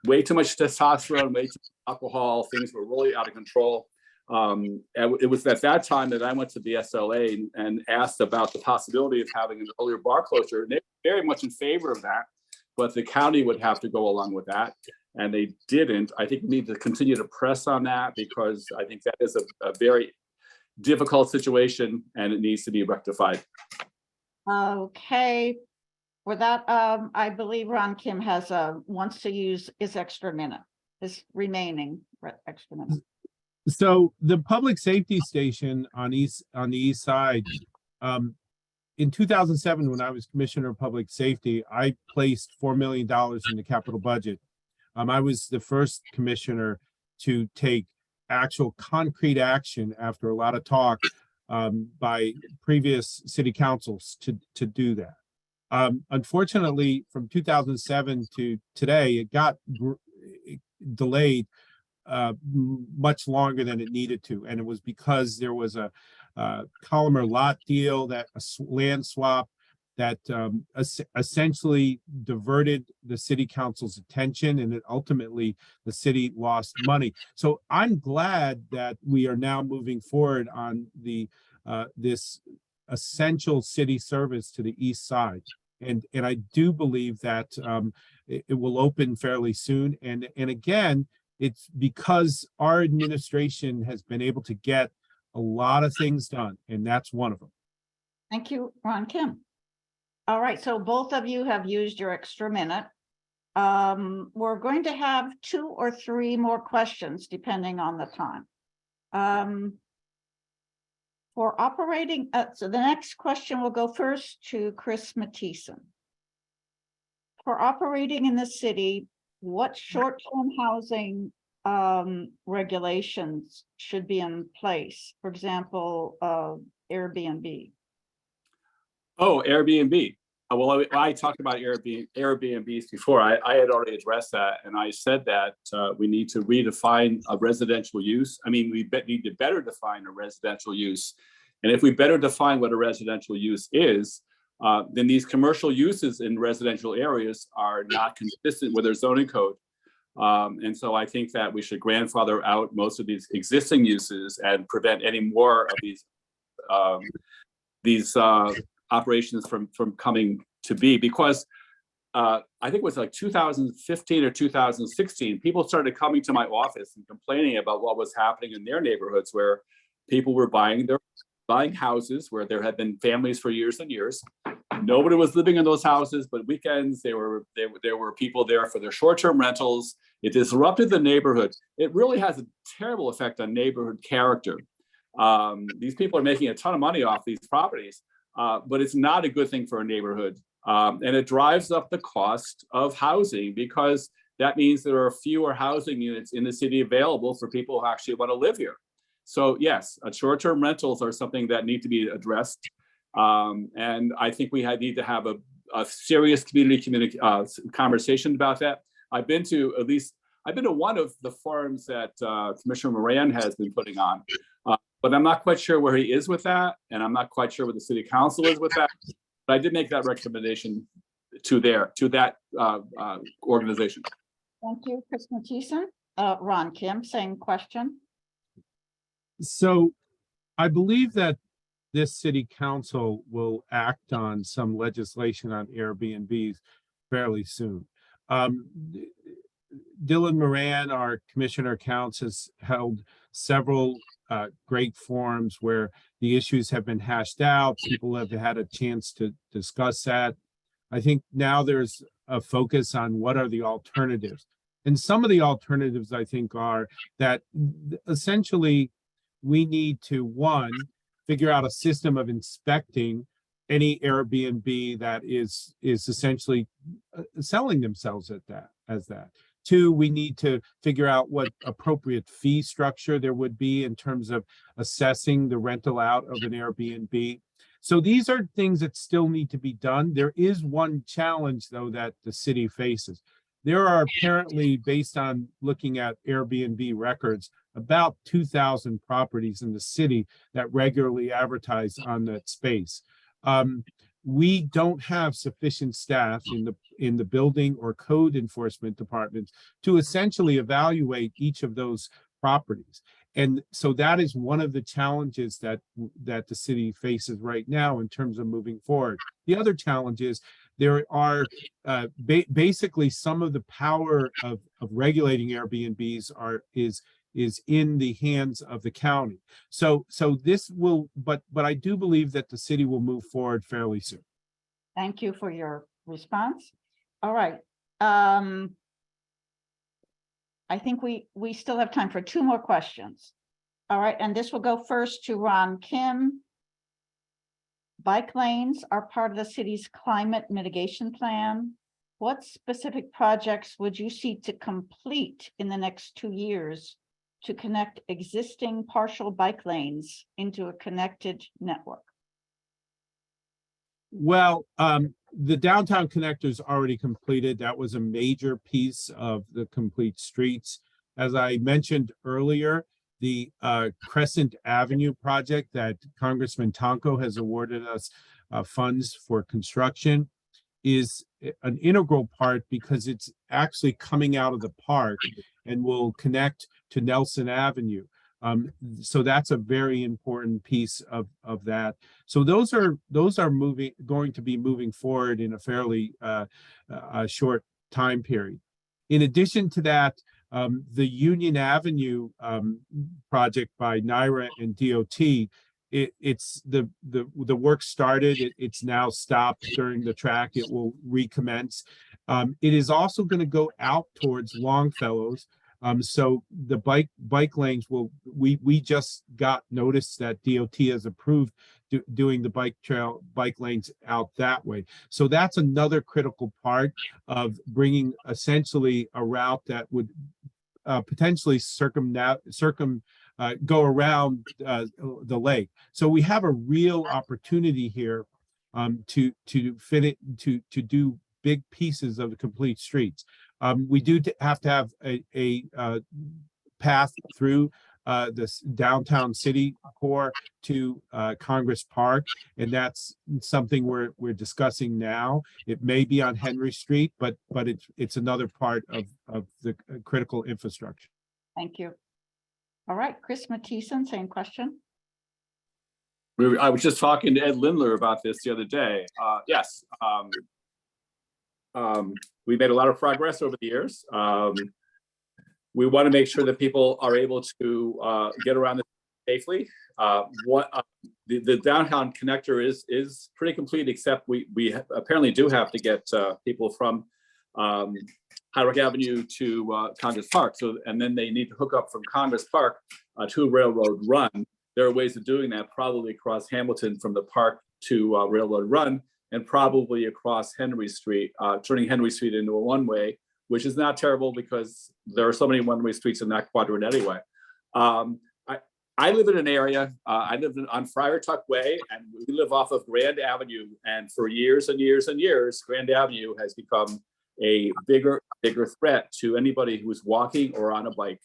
Way too much testosterone, way too much alcohol. Things were really out of control. And it was at that time that I went to the SLA and asked about the possibility of having an earlier bar closure. And they were very much in favor of that, but the county would have to go along with that. And they didn't. I think we need to continue to press on that because I think that is a very difficult situation and it needs to be rectified. Okay. For that, I believe Ron Kim wants to use his extra minute, his remaining extra minute. So the public safety station on the east side, in 2007, when I was Commissioner of Public Safety, I placed $4 million in the capital budget. I was the first commissioner to take actual concrete action after a lot of talk by previous city councils to do that. Unfortunately, from 2007 to today, it got delayed much longer than it needed to. And it was because there was a Colomer lot deal, that a land swap that essentially diverted the city council's attention, and it ultimately the city lost money. So I'm glad that we are now moving forward on this essential city service to the east side. And I do believe that it will open fairly soon. And again, it's because our administration has been able to get a lot of things done, and that's one of them. Thank you, Ron Kim. All right, so both of you have used your extra minute. We're going to have 2 or 3 more questions depending on the time. For operating, so the next question will go first to Chris Mathiesen. For operating in the city, what short-term housing regulations should be in place? For example, Airbnb. Oh, Airbnb. Well, I talked about Airbnbs before. I had already addressed that, and I said that we need to redefine a residential use. I mean, we need to better define a residential use. And if we better define what a residential use is, then these commercial uses in residential areas are not consistent with their zoning code. And so I think that we should grandfather out most of these existing uses and prevent any more of these operations from coming to be, because I think it was like 2015 or 2016, people started coming to my office and complaining about what was happening in their neighborhoods, where people were buying houses where there had been families for years and years. Nobody was living in those houses, but weekends there were people there for their short-term rentals. It disrupted the neighborhood. It really has a terrible effect on neighborhood character. These people are making a ton of money off these properties, but it's not a good thing for a neighborhood. And it drives up the cost of housing, because that means there are fewer housing units in the city available for people who actually want to live here. So yes, short-term rentals are something that need to be addressed. And I think we need to have a serious community conversation about that. I've been to one of the forums that Commissioner Moran has been putting on, but I'm not quite sure where he is with that, and I'm not quite sure where the city council is with that. But I did make that recommendation to that organization. Thank you, Chris Mathiesen. Ron Kim, same question. So I believe that this city council will act on some legislation on Airbnbs fairly soon. Dylan Moran, our commissioner of accounts, has held several great forums where the issues have been hashed out. People have had a chance to discuss that. I think now there's a focus on what are the alternatives. And some of the alternatives, I think, are that essentially we need to, one, figure out a system of inspecting any Airbnb that is essentially selling themselves as that. 2, we need to figure out what appropriate fee structure there would be in terms of assessing the rental out of an Airbnb. So these are things that still need to be done. There is one challenge, though, that the city faces. There are apparently, based on looking at Airbnb records, about 2,000 properties in the city that regularly advertise on that space. We don't have sufficient staff in the building or code enforcement departments to essentially evaluate each of those properties. And so that is one of the challenges that the city faces right now in terms of moving forward. The other challenge is there are basically some of the power of regulating Airbnbs is in the hands of the county. So this will, but I do believe that the city will move forward fairly soon. Thank you for your response. All right. I think we still have time for 2 more questions. All right, and this will go first to Ron Kim. Bike lanes are part of the city's climate mitigation plan. What specific projects would you seek to complete in the next 2 years to connect existing partial bike lanes into a connected network? Well, the downtown connector is already completed. That was a major piece of the complete streets. As I mentioned earlier, the Crescent Avenue project that Congressman Tonko has awarded us funds for construction is an integral part because it's actually coming out of the park and will connect to Nelson Avenue. So that's a very important piece of that. So those are going to be moving forward in a fairly short time period. In addition to that, the Union Avenue project by NYRA and DOT, it's the work started. It's now stopped during the track. It will recommence. It is also going to go out towards Longfellows. So the bike lanes we just got notice that DOT has approved doing the bike lanes out that way. So that's another critical part of bringing essentially a route that would potentially go around the lake. So we have a real opportunity here to do big pieces of the complete streets. We do have to have a path through this downtown city core to Congress Park, and that's something we're discussing now. It may be on Henry Street, but it's another part of the critical infrastructure. Thank you. All right, Chris Mathiesen, same question. I was just talking to Ed Lindler about this the other day. Yes. We've made a lot of progress over the years. We want to make sure that people are able to get around this safely. The downtown connector is pretty complete, except we apparently do have to get people from Hyde Avenue to Congress Park. So, and then they need to hook up from Congress Park to Railroad Run. There are ways of doing that, probably across Hamilton from the park to Railroad Run, and probably across Henry Street, turning Henry Street into a one-way, which is not terrible because there are so many one-way streets in that quadrant anyway. I live in an area, I live on Friar Tuck Way, and we live off of Grand Avenue. And for years and years and years, Grand Avenue has become a bigger threat to anybody who's walking or on a bike.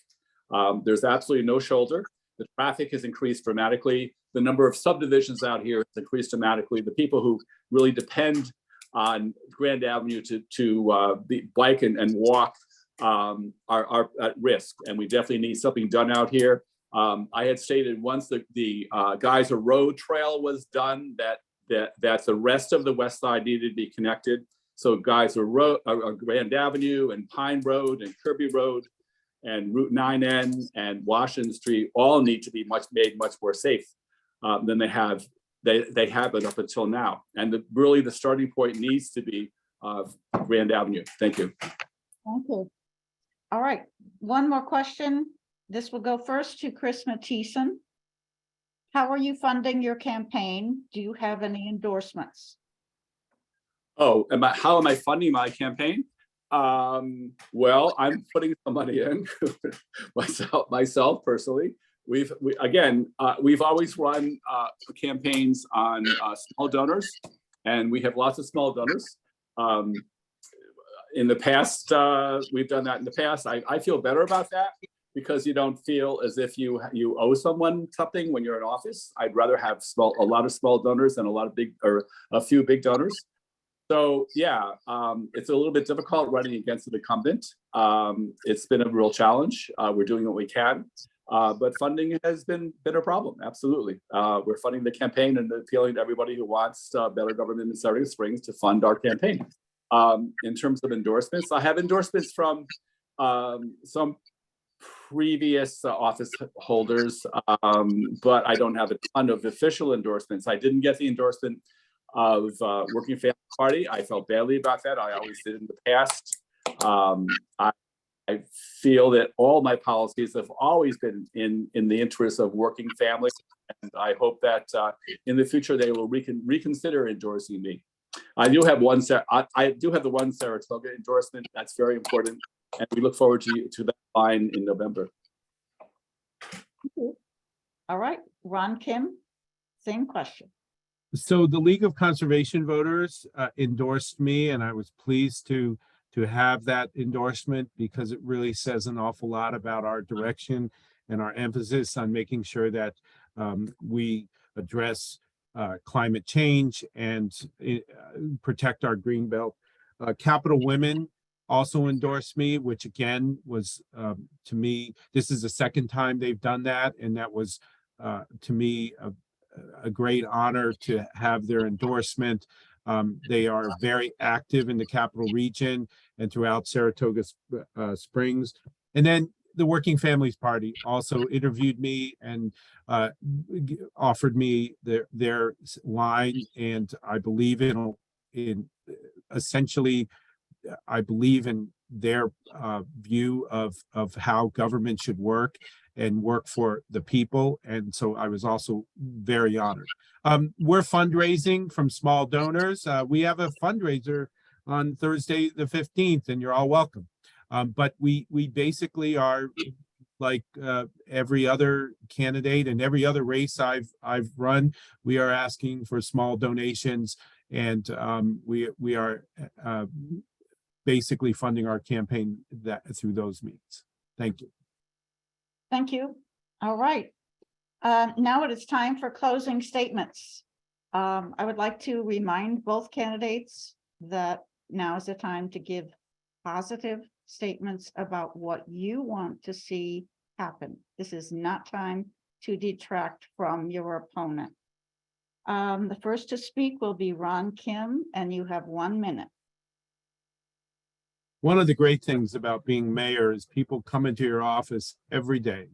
There's absolutely no shoulder. The traffic has increased dramatically. The number of subdivisions out here has increased dramatically. The people who really depend on Grand Avenue to bike and walk are at risk, and we definitely need something done out here. I had stated once that the Geyser Road Trail was done, that the rest of the west side needed to be connected. So Geyser Road, Grand Avenue, and Pine Road, and Kirby Road, and Route 9N, and Washington Street all need to be made much more safe than they have. They have it up until now, and really the starting point needs to be Grand Avenue. Thank you. Thank you. All right, one more question. This will go first to Chris Mathiesen. How are you funding your campaign? Do you have any endorsements? Oh, how am I funding my campaign? Well, I'm putting some money in myself personally. we've always run campaigns on small donors, and we have lots of small donors. In the past, we've done that in the past. I feel better about that because you don't feel as if you owe someone something when you're in office. I'd rather have a lot of small donors than a few big donors. So yeah, it's a little bit difficult running against an incumbent. It's been a real challenge. We're doing what we can, but funding has been a problem. Absolutely, we're funding the campaign and appealing to everybody who wants better government in Saratoga Springs to fund our campaign. In terms of endorsements, I have endorsements from some previous office holders, but I don't have a ton of official endorsements. I didn't get the endorsement of Working Family Party. I felt badly about that. I always did in the past. I feel that all my policies have always been in the interest of working families, and I hope that in the future they will reconsider endorsing me. I do have the one Saratoga endorsement. That's very important, and we look forward to that line in November. All right, Ron Kim, same question. So the League of Conservation Voters endorsed me, and I was pleased to have that endorsement because it really says an awful lot about our direction and our emphasis on making sure that we address climate change and protect our green belt. Capital Women also endorsed me, which again was to me, this is the second time they've done that, and that was to me a great honor to have their endorsement. They are very active in the capital region and throughout Saratoga Springs. And then the Working Families Party also interviewed me and offered me their line, and I believe in essentially, I believe in their view of how government should work and work for the people. And so I was also very honored. We're fundraising from small donors. We have a fundraiser on Thursday, the 15th, and you're all welcome. But we basically are like every other candidate and every other race I've run. We are asking for small donations, and we are basically funding our campaign through those means. Thank you. Thank you. All right. Now it is time for closing statements. I would like to remind both candidates that now is the time to give positive statements about what you want to see happen. This is not time to detract from your opponent. The first to speak will be Ron Kim, and you have 1 minute. One of the great things about being mayor is people come into your office every day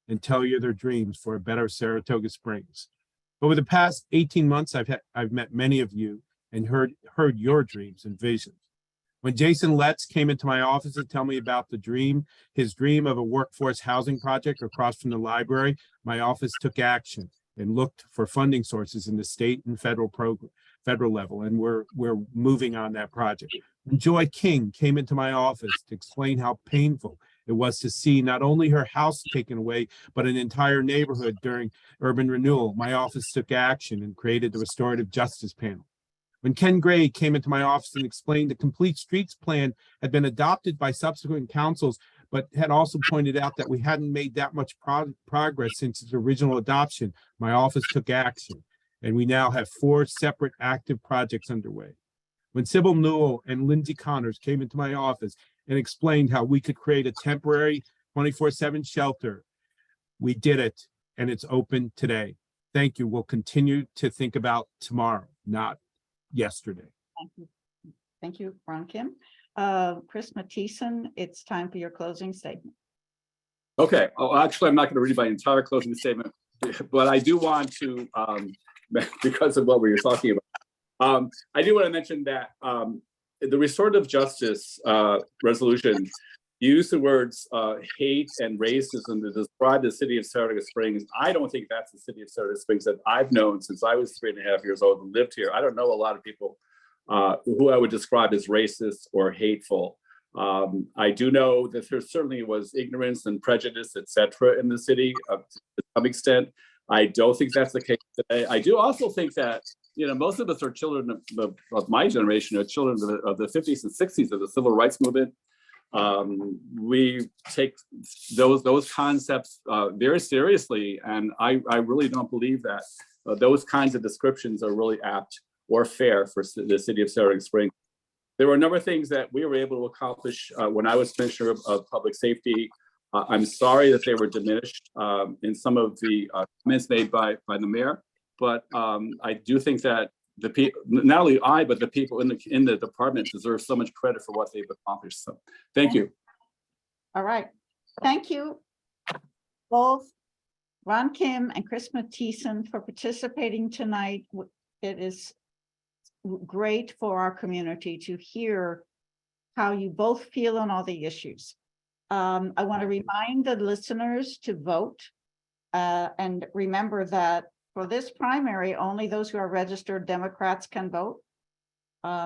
and tell you their dreams for a better Saratoga Springs. Over the past 18 months, I've met many of you and heard your dreams and visions. When Jason Letts came into my office to tell me about his dream of a workforce housing project across from the library, my office took action and looked for funding sources in the state and federal level, and we're moving on that project. When Joy King came into my office to explain how painful it was to see not only her house taken away, but an entire neighborhood during urban renewal, my office took action and created the Restorative Justice Panel. When Ken Gray came into my office and explained the Complete Streets Plan had been adopted by subsequent councils, but had also pointed out that we hadn't made that much progress since its original adoption, my office took action, and we now have 4 separate active projects underway. When Sybil Newell and Lindsay Connors came into my office and explained how we could create a temporary 24/7 shelter, we did it, and it's open today. Thank you. We'll continue to think about tomorrow, not yesterday. Thank you. Thank you, Ron Kim. Chris Mathiesen, it's time for your closing statement. Okay. Oh, actually, I'm not going to read my entire closing statement, but I do want to, because of what we were talking about, I do want to mention that the restorative justice resolution used the words hate and racism to describe the city of Saratoga Springs. I don't think that's the city of Saratoga Springs that I've known since I was 3.5 years old and lived here. I don't know a lot of people who I would describe as racist or hateful. I do know that there certainly was ignorance and prejudice, et cetera, in the city to some extent. I don't think that's the case today. I do also think that, most of us are children of my generation, are children of the 50s and 60s of the civil rights movement. We take those concepts very seriously, and I really don't believe that those kinds of descriptions are really apt or fair for the city of Saratoga Springs. There were a number of things that we were able to accomplish when I was Commissioner of Public Safety. I'm sorry that they were diminished in some of the comments made by the mayor, but I do think that the people, not only I, but the people in the department deserve so much credit for what they've accomplished. So, thank you. All right, thank you both, Ron Kim and Chris Mathiesen, for participating tonight. It is great for our community to hear how you both feel on all the issues. I want to remind the listeners to vote and remember that for this primary, only those who are registered Democrats can vote.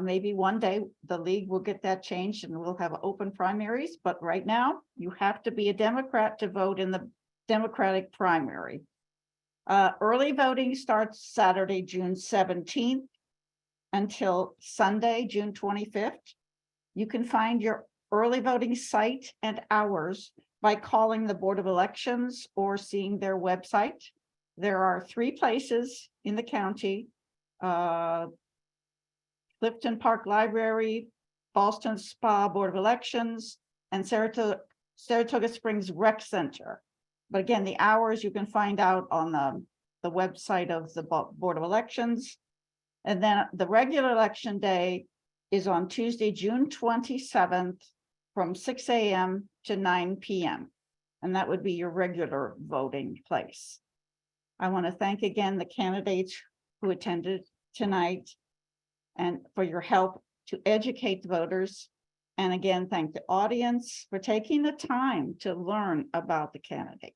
Maybe one day the league will get that changed and we'll have open primaries, but right now you have to be a Democrat to vote in the Democratic primary. Early voting starts Saturday, June 17th until Sunday, June 25th. You can find your early voting site and hours by calling the Board of Elections or seeing their website. There are 3 places in the county: Clifton Park Library, Boston Spa Board of Elections, and Saratoga Springs Rec Center. But again, the hours you can find out on the website of the Board of Elections. And then the regular election day is on Tuesday, June 27th from 6 a.m. to 9 p.m. And that would be your regular voting place. I want to thank again the candidates who attended tonight and for your help to educate the voters. And again, thank the audience for taking the time to learn about the candidates.